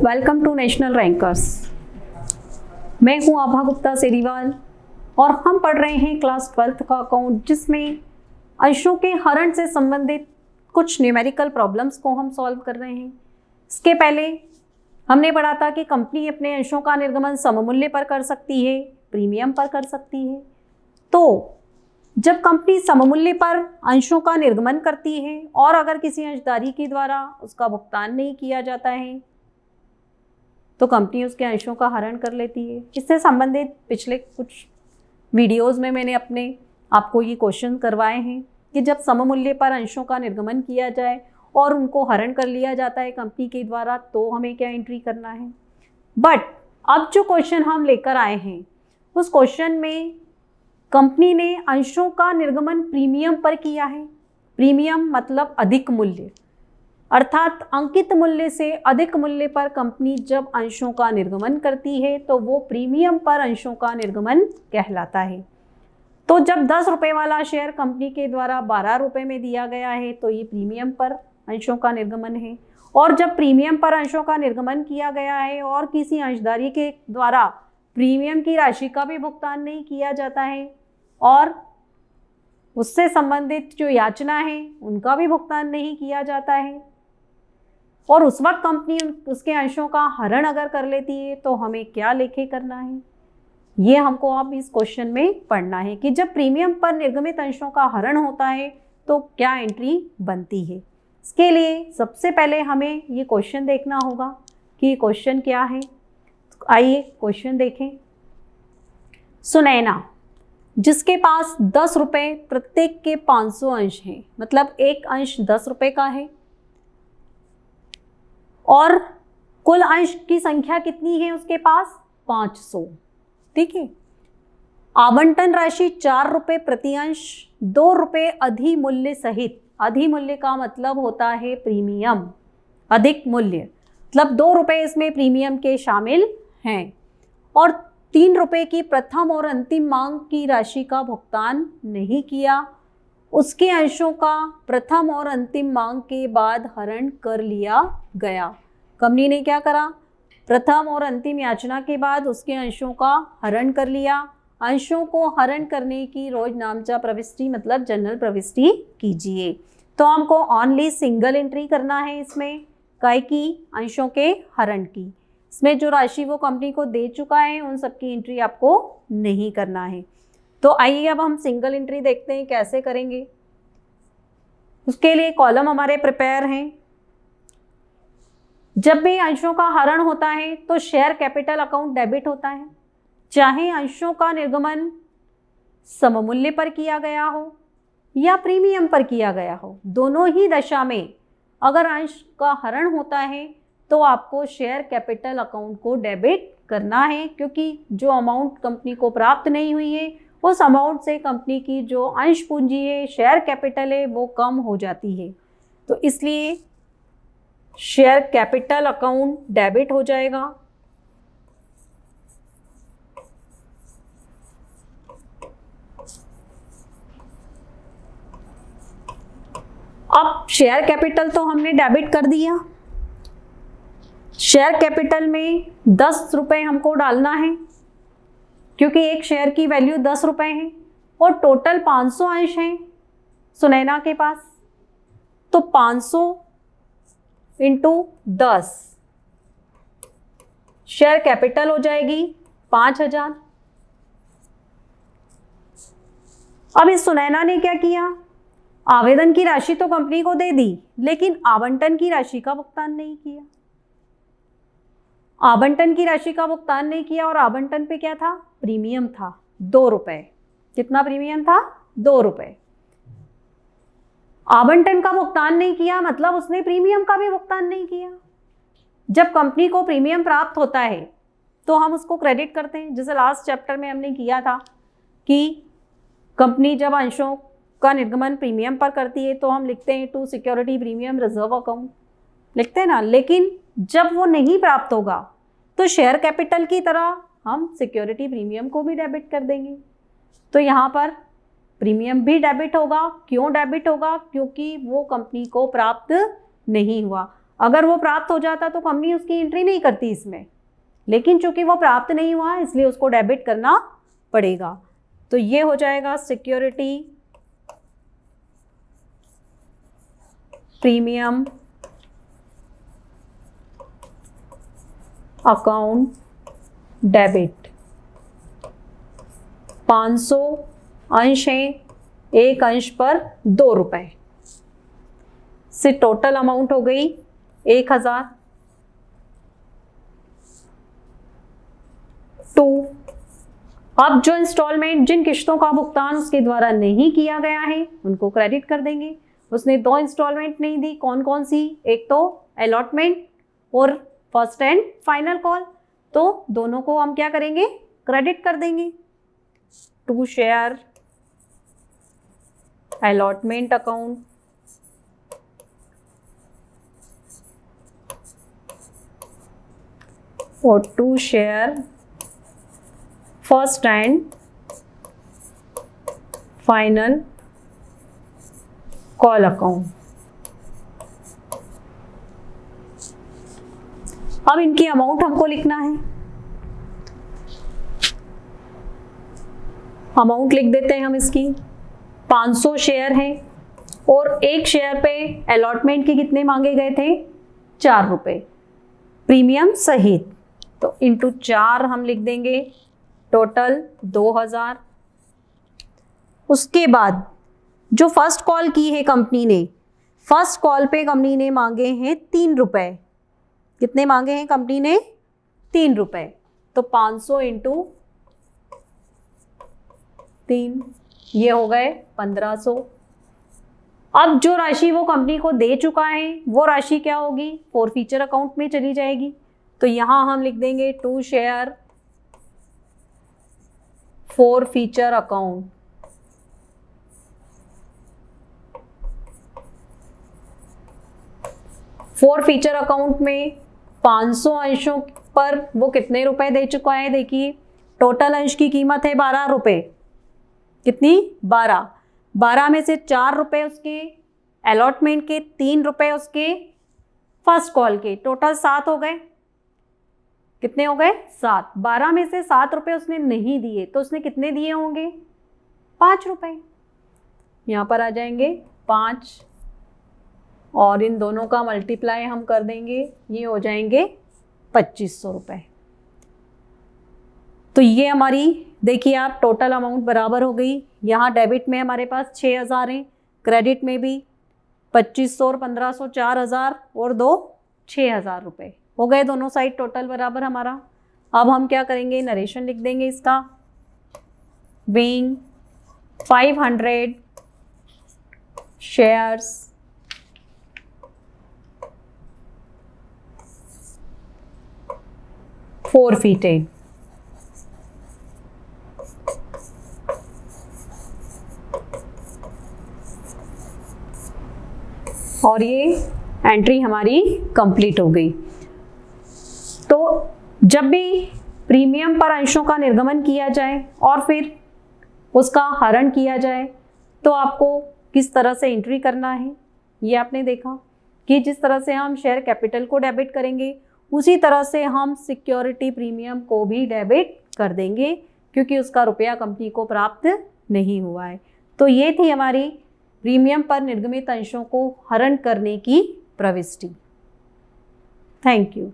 Welcome to national rankers. मैं हूं आभा गुप्ता सेरीवाल और हम पढ़ रहे हैं क्लास 12th का अकाउंट, जिसमें अंशों के हरण से संबंधित कुछ न्यूमेरिकल प्रॉब्लम्स को हम सॉल्व कर रहे हैं। इसके पहले हमने पढ़ा था कि कंपनी अपने अंशों का निर्गमन सममूल्य पर कर सकती है, प्रीमियम पर कर सकती है। तो जब कंपनी सममूल्य पर अंशों का निर्गमन करती है और अगर किसी अंशधारी के द्वारा उसका भुगतान नहीं किया जाता है तो कंपनी उसके अंशों का हरण कर लेती है। इससे संबंधित पिछले कुछ वीडियोस में मैंने आपको ये क्वेश्चन करवाए हैं कि जब सममूल्य पर अंशों का निर्गमन किया जाए और उनको हरण कर लिया जाता है कंपनी के द्वारा, तो हमें क्या एंट्री करना है। बट अब जो क्वेश्चन हम लेकर आए हैं उस क्वेश्चन में कंपनी ने अंशों का निर्गमन प्रीमियम पर किया है। प्रीमियम मतलब अधिक मूल्य, अर्थात अंकित मूल्य से अधिक मूल्य पर कंपनी जब अंशों का निर्गमन करती है तो वो प्रीमियम पर अंशों का निर्गमन कहलाता है। तो जब 10 रुपये वाला शेयर कंपनी के द्वारा 12 रुपये में दिया गया है तो ये प्रीमियम पर अंशों का निर्गमन है। और जब प्रीमियम पर अंशों का निर्गमन किया गया है और किसी अंशधारी के द्वारा प्रीमियम की राशि का भी भुगतान नहीं किया जाता है और उससे संबंधित जो याचना है उनका भी भुगतान नहीं किया जाता है और उस वक्त कंपनी उसके अंशों का हरण अगर कर लेती है तो हमें क्या लेखे करना है, ये हमको अब इस क्वेश्चन में पढ़ना है कि जब प्रीमियम पर निर्गमित अंशों का हरण होता है तो क्या एंट्री बनती है। इसके लिए सबसे पहले हमें ये क्वेश्चन देखना होगा कि ये क्वेश्चन क्या है। तो आइए क्वेश्चन देखें। सुनैना, जिसके पास 10 रुपये प्रत्येक के 500 अंश हैं, मतलब एक अंश 10 रुपये का है और कुल अंश की संख्या कितनी है उसके पास 500। ठीक है। आवंटन राशि 4 रुपये प्रति अंश 2 रुपये अधिमूल्य सहित, अधिमूल्य का मतलब होता है प्रीमियम, अधिक मूल्य मतलब 2 रुपये इसमें प्रीमियम के शामिल हैं और 3 रुपये की प्रथम और अंतिम मांग की राशि का भुगतान नहीं किया, उसके अंशों का प्रथम और अंतिम मांग के बाद हरण कर लिया गया। कंपनी ने क्या करा, प्रथम और अंतिम याचना के बाद उसके अंशों का हरण कर लिया। अंशों को हरण करने की रोज नामचा प्रविष्टि मतलब जनरल प्रविष्टि कीजिए। तो हमको ओनली सिंगल एंट्री करना है इसमें, काय की अंशों के हरण की। इसमें जो राशि वो कंपनी को दे चुका है उन सबकी एंट्री आपको नहीं करना है। तो आइए अब हम सिंगल एंट्री देखते हैं कैसे करेंगे। उसके लिए कॉलम हमारे प्रिपेयर हैं। जब भी अंशों का हरण होता है तो शेयर कैपिटल अकाउंट डेबिट होता है, चाहे अंशों का निर्गमन सममूल्य पर किया गया हो या प्रीमियम पर किया गया हो। दोनों ही दशा में अगर अंश का हरण होता है तो आपको शेयर कैपिटल अकाउंट को डेबिट करना है, क्योंकि जो अमाउंट कंपनी को प्राप्त नहीं हुई है उस अमाउंट से कंपनी की जो अंश पूंजी है, शेयर कैपिटल है, वो कम हो जाती है। तो इसलिए शेयर कैपिटल अकाउंट डेबिट हो जाएगा। अब शेयर कैपिटल तो हमने डेबिट कर दिया। शेयर कैपिटल में 10 रुपये हमको डालना है क्योंकि एक शेयर की वैल्यू 10 रुपये है और टोटल 500 अंश हैं सुनैना के पास। तो 500 इंटू 10 शेयर कैपिटल हो जाएगी 5000। अब इस सुनैना ने क्या किया, आवेदन की राशि तो कंपनी को दे दी लेकिन आवंटन की राशि का भुगतान नहीं किया। आवंटन की राशि का भुगतान नहीं किया और आवंटन पे क्या था, प्रीमियम था 2 रुपये। कितना प्रीमियम था, 2 रुपये। आवंटन का भुगतान नहीं किया मतलब उसने प्रीमियम का भी भुगतान नहीं किया। जब कंपनी को प्रीमियम प्राप्त होता है तो हम उसको क्रेडिट करते हैं, जैसे लास्ट चैप्टर में हमने किया था कि कंपनी जब अंशों का निर्गमन प्रीमियम पर करती है तो हम लिखते हैं to security premium reserve account, लिखते हैं ना। लेकिन जब वो नहीं प्राप्त होगा तो शेयर कैपिटल की तरह हम सिक्योरिटी प्रीमियम को भी डेबिट कर देंगे। तो यहाँ पर प्रीमियम भी डेबिट होगा। क्यों डेबिट होगा, क्योंकि वो कंपनी को प्राप्त नहीं हुआ। अगर वो प्राप्त हो जाता तो कंपनी उसकी एंट्री नहीं करती इसमें, लेकिन चूंकि वो प्राप्त नहीं हुआ इसलिए उसको डेबिट करना पड़ेगा। तो ये हो जाएगा सिक्योरिटी प्रीमियम अकाउंट डेबिट। 500 अंश है, एक अंश पर 2 रुपए से टोटल अमाउंट हो गई 1000। 2 अब जो इंस्टॉलमेंट जिन किश्तों का भुगतान उसके द्वारा नहीं किया गया है उनको क्रेडिट कर देंगे। उसने 2 इंस्टॉलमेंट नहीं दी, कौन कौन सी, एक तो अलॉटमेंट और फर्स्ट एंड फाइनल कॉल, तो दोनों को हम क्या करेंगे, क्रेडिट कर देंगे। टू शेयर अलॉटमेंट अकाउंट और to share first and final call account. अब इनकी अमाउंट हमको लिखना है। अमाउंट लिख देते हैं हम इसकी। 500 शेयर है और एक शेयर पे अलॉटमेंट के कितने मांगे गए थे, 4 रुपए प्रीमियम सहित, तो इंटू 4 हम लिख देंगे, टोटल 2000। उसके बाद जो फर्स्ट कॉल की है कंपनी ने, फर्स्ट कॉल पे कंपनी ने मांगे हैं 3 रुपए। कितने मांगे हैं कंपनी ने, 3 रुपए, तो 500 इंटू 3 ये हो गए 1500। अब जो राशि वो कंपनी को दे चुका है वो राशि क्या होगी, फोरफीचर अकाउंट में चली जाएगी। तो यहां हम लिख देंगे to share forfeiture account. Forfeiture account में 500 अंशों पर वो कितने रुपए दे चुका है, देखिए टोटल अंश की कीमत है 12 रुपए। कितनी, 12। 12 में से 4 रुपए उसके अलॉटमेंट के, 3 रुपए उसके फर्स्ट कॉल के, टोटल 7 हो गए। कितने हो गए, 7। 12 में से 7 रुपए उसने नहीं दिए तो उसने कितने दिए होंगे, 5 रुपए। यहाँ पर आ जाएंगे 5 और इन दोनों का मल्टीप्लाई हम कर देंगे, ये हो जाएंगे 2500 रुपए। तो ये हमारी देखिए आप टोटल अमाउंट बराबर हो गई। यहाँ डेबिट में हमारे पास 6000 हैं, क्रेडिट में भी 2500 और 1500 4000 और 2 6000 रुपये हो गए, दोनों साइड टोटल बराबर हमारा। अब हम क्या करेंगे, नरेशन लिख देंगे इसका। बीइंग 500 शेयर्स forfeited, और ये एंट्री हमारी कंप्लीट हो गई। तो जब भी प्रीमियम पर अंशों का निर्गमन किया जाए और फिर उसका हरण किया जाए तो आपको किस तरह से एंट्री करना है, ये आपने देखा कि जिस तरह से हम शेयर कैपिटल को डेबिट करेंगे उसी तरह से हम सिक्योरिटी प्रीमियम को भी डेबिट कर देंगे, क्योंकि उसका रुपया कंपनी को प्राप्त नहीं हुआ है। तो ये थी हमारी प्रीमियम पर निर्गमित अंशों को हरण करने की प्रविष्टि। Thank you.